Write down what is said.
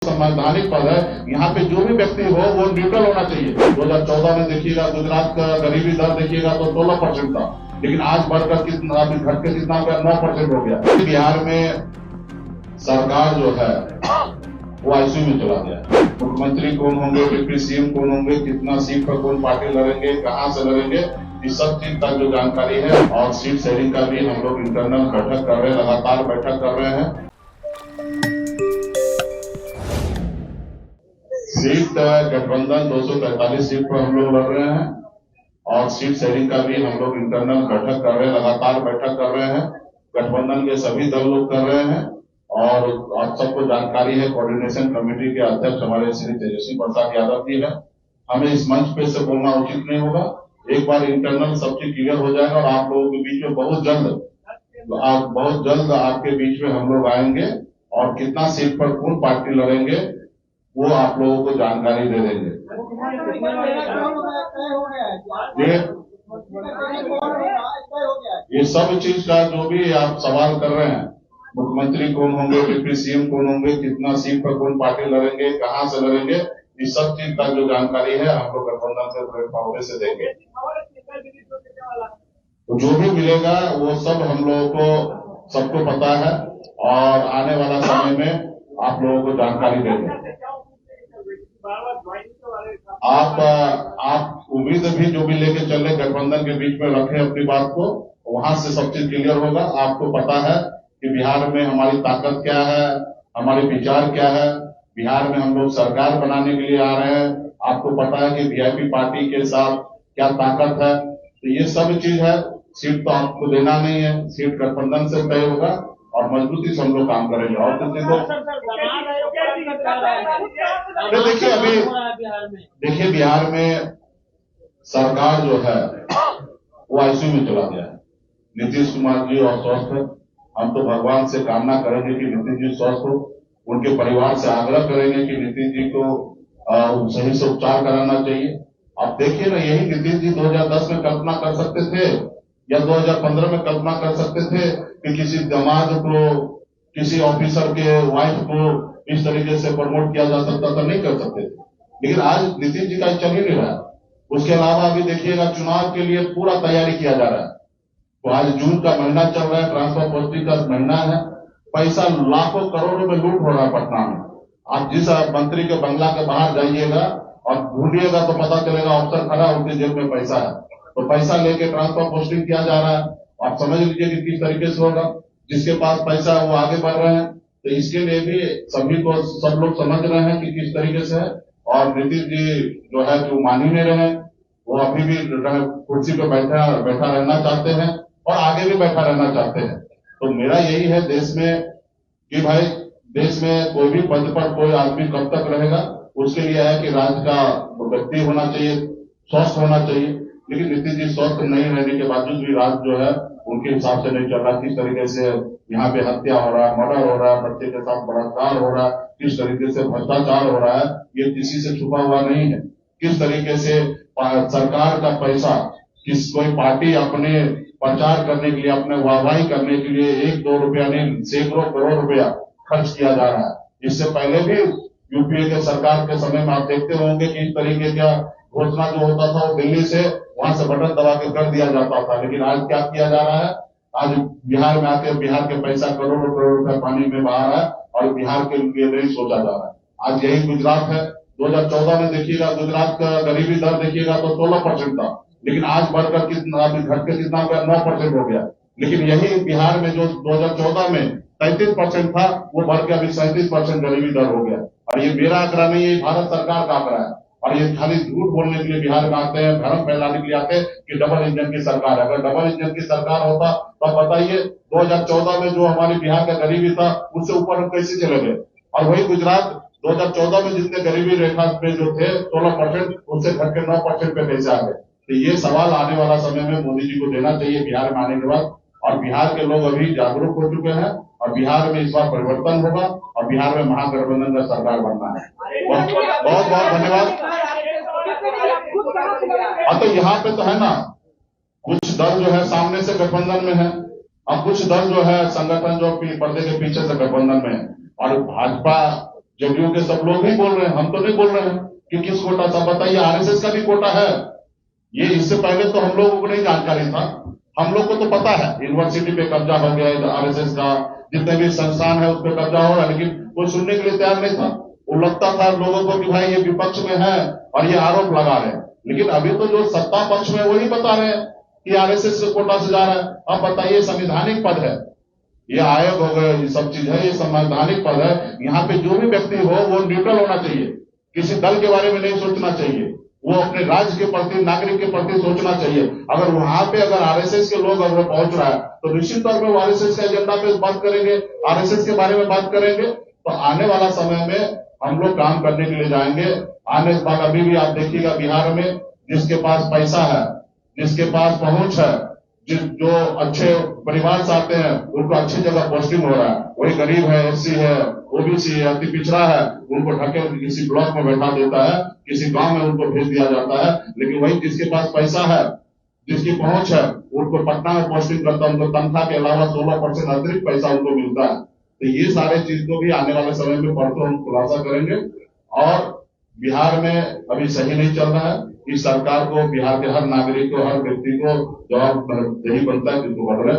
संवैधानिक पद है। यहाँ पे जो भी व्यक्ति हो वो न्यूट्रल होना चाहिए। 2014 में देखिएगा गुजरात का गरीबी दर देखिएगा तो 16% था, लेकिन आज बढ़कर कितना घट के कितना हो गया, 9% हो गया। बिहार में सरकार जो है वो आईसीयू में चला गया। मुख्यमंत्री कौन होंगे, डिप्टी सीएम कौन होंगे, कितना सीट पर कौन पार्टी लड़ेंगे, कहाँ से लड़ेंगे, इस सब चीज का जो जानकारी है और सीट शेयरिंग का भी हम लोग इंटरनल बैठक कर रहे हैं, लगातार बैठक कर रहे हैं। सीट गठबंधन 243 सीट पर हम लोग लड़ रहे हैं और सीट शेयरिंग का भी हम लोग इंटरनल बैठक कर रहे हैं, लगातार बैठक कर रहे हैं। गठबंधन के सभी दल लोग कर रहे हैं और आप सबको जानकारी है, कोऑर्डिनेशन कमेटी के अध्यक्ष हमारे श्री तेजस्वी प्रसाद यादव जी है। हमें इस मंच पे से बोलना उचित नहीं होगा। एक बार इंटरनल सब चीज क्लियर हो जाएगा और आप लोगों के बीच में बहुत जल्द आपके बीच में हम लोग आएंगे और कितना सीट पर कौन पार्टी लड़ेंगे वो आप लोगों को जानकारी दे देंगे। ये सब चीज का जो भी आप सवाल कर रहे हैं, मुख्यमंत्री कौन होंगे, डिप्टी सीएम कौन होंगे, कितना सीट पर कौन पार्टी लड़ेंगे, कहाँ से लड़ेंगे, इस सब चीज का जो जानकारी है हम लोग गठबंधन के प्लेटफॉर्म से देंगे। तो जो भी मिलेगा वो सब हम लोगों को सबको पता है और आने वाला समय में आप लोगों को जानकारी देंगे। आप उम्मीद भी जो भी लेके चले गठबंधन के बीच में रखें अपनी बात को, वहां से सब चीज क्लियर होगा। आपको पता है कि बिहार में हमारी ताकत क्या है, हमारे विचार क्या है। बिहार में हम लोग सरकार बनाने के लिए आ रहे हैं। आपको पता है कि वीआईपी पार्टी के साथ क्या ताकत है। तो ये सब चीज है। सीट तो आपको देना नहीं है, सीट गठबंधन से तय होगा और मजबूती से हम लोग काम करेंगे। और देखिए बिहार में सरकार जो है वो आईसीयू में चला गया है। नीतीश कुमार जी और स्वस्थ है। हम तो भगवान से कामना करेंगे कि नीतीश जी स्वस्थ हो। उनके परिवार से आग्रह करेंगे कि नीतीश जी को सही से उपचार कराना चाहिए। आप देखिए ना, यही नीतीश जी 2010 में कल्पना कर सकते थे या 2015 में कल्पना कर सकते थे कि किसी दामाद को, किसी ऑफिसर के वाइफ को इस तरीके से प्रमोट किया जा सकता था? नहीं कर सकते थे। लेकिन आज नीतीश जी का चल ही नहीं रहा है। उसके अलावा अभी देखिएगा चुनाव के लिए पूरा तैयारी किया जा रहा है। तो आज जून का महीना चल रहा है, ट्रांसफर पोस्टिंग का महीना है। पैसा लाखों करोड़ों में लूट हो रहा है पटना में। आप जिस मंत्री के बंगला के बाहर जाइएगा और ढूंढिएगा तो पता चलेगा अफसर खड़ा, उनके जेब में पैसा है। तो पैसा लेके ट्रांसफर पोस्टिंग किया जा रहा है। आप समझ लीजिए कि किस तरीके से होगा। जिसके पास पैसा है वो आगे बढ़ रहे हैं। तो इसके लिए भी सभी को, सब लोग समझ रहे हैं कि किस तरीके से है। और नीतीश जी जो है जो मान ही नहीं रहे, वो अभी भी कुर्सी पे बैठा रहना चाहते हैं और आगे भी बैठा रहना चाहते हैं। तो मेरा यही है देश में कि भाई, देश में कोई भी पद पर कोई आदमी कब तक रहेगा, उसके लिए है कि राज्य का व्यक्ति होना चाहिए, स्वस्थ होना चाहिए। लेकिन नीतीश जी स्वस्थ नहीं रहने के बावजूद भी राज्य जो है उनके हिसाब से नहीं चल रहा। किस तरीके से यहाँ पे हत्या हो रहा है, मर्डर हो रहा है, बच्चे के साथ बलात्कार हो रहा है, किस तरीके से भ्रष्टाचार हो रहा है, ये किसी से छुपा हुआ नहीं है। किस तरीके से सरकार का पैसा कोई पार्टी अपने प्रचार करने के लिए, अपने वाहवाही करने के लिए 1-2 रुपया नहीं, सैकड़ों करोड़ रुपया खर्च किया जा रहा है। इससे पहले भी यूपीए के सरकार के समय में आप देखते होंगे कि इस तरीके का घोषणा जो होता था वो दिल्ली से वहां से बटन दबा के कर दिया जाता था। लेकिन आज क्या किया जा रहा है? आज बिहार में आके बिहार के पैसा करोड़ों करोड़ रुपया पानी में बहा रहा है और बिहार के लिए नहीं सोचा जा रहा है। आज यही गुजरात है। 2014 में देखिएगा गुजरात का गरीबी दर देखिएगा तो 16% था, लेकिन आज बढ़कर कितना घट के कितना हो गया, 9% हो गया। लेकिन यही बिहार में जो 2014 में 33% था, वो बढ़ के अभी 37% गरीबी दर हो गया। और ये मेरा आंकड़ा नहीं है, भारत सरकार का आंकड़ा है। और ये खाली झूठ बोलने के लिए बिहार में आते हैं, भ्रम फैलाने के लिए आते हैं कि डबल इंजन की सरकार है। अगर डबल इंजन की सरकार होता तो आप बताइए 2014 में जो हमारे बिहार का गरीबी था उससे ऊपर हम कैसे चले गए? और वही गुजरात 2014 में जितने गरीबी रेखा पे जो थे 16%, उससे घट के 9% पे कैसे आ गए? तो ये सवाल आने वाला समय में मोदी जी को देना चाहिए बिहार में आने के बाद। और बिहार के लोग अभी जागरूक हो चुके हैं और बिहार में इस बार परिवर्तन होगा और बिहार में महागठबंधन का सरकार बनना है। बहुत बहुत धन्यवाद। तो यहाँ पे तो है ना, कुछ दल जो है सामने से गठबंधन में है और कुछ दल जो है संगठन जो पर्दे के पीछे से गठबंधन में है। और भाजपा जदयू के सब लोग ही बोल रहे हैं, हम तो नहीं बोल रहे हैं कि किस कोटा से। बताइए, आरएसएस का भी कोटा है। ये इससे पहले तो हम लोगों को नहीं जानकारी था। हम लोग को तो पता है यूनिवर्सिटी पे कब्जा हो गया आरएसएस का, जितने भी संस्थान है उस पर कब्जा हो रहा है, लेकिन कोई सुनने के लिए तैयार नहीं था। वो लगता था लोगों को कि भाई ये विपक्ष में है और ये आरोप लगा रहे हैं, लेकिन अभी तो जो सत्ता पक्ष में वही बता रहे हैं कि आरएसएस के कोटा से जा रहा है। अब बताइए, संवैधानिक पद है, ये आयोग हो गए, ये सब चीज है, ये संवैधानिक पद है। यहाँ पे जो भी व्यक्ति हो वो न्यूट्रल होना चाहिए, किसी दल के बारे में नहीं सोचना चाहिए, वो अपने राज्य के प्रति, नागरिक के प्रति सोचना चाहिए। अगर वहां पे अगर आरएसएस के लोग अगर पहुंच रहा है तो निश्चित तौर पर आरएसएस के एजेंडा पे बात करेंगे, आरएसएस के बारे में बात करेंगे। तो आने वाला समय में हम लोग काम करने के लिए जाएंगे। आने के बाद अभी भी आप देखिएगा बिहार में जिसके पास पैसा है, जिसके पास पहुंच है, जो अच्छे परिवार से आते हैं उनको अच्छी जगह पोस्टिंग हो रहा है। वही गरीब है, एससी है, ओबीसी है, अति पिछड़ा है, उनको ढके किसी ब्लॉक में बैठा देता है, किसी गांव में उनको भेज दिया जाता है। लेकिन वही जिसके पास पैसा है, जिसकी पहुंच है, उनको पटना में पोस्टिंग करता है, उनको तनख्वाह के अलावा 16% अतिरिक्त पैसा उनको मिलता है। तो ये सारे चीज को भी आने वाले समय में परसों हम खुलासा करेंगे। और बिहार में अभी सही नहीं चल रहा है। इस सरकार को, बिहार के हर नागरिक को, हर व्यक्ति को जवाबदेही बनता है कि इसको बदले।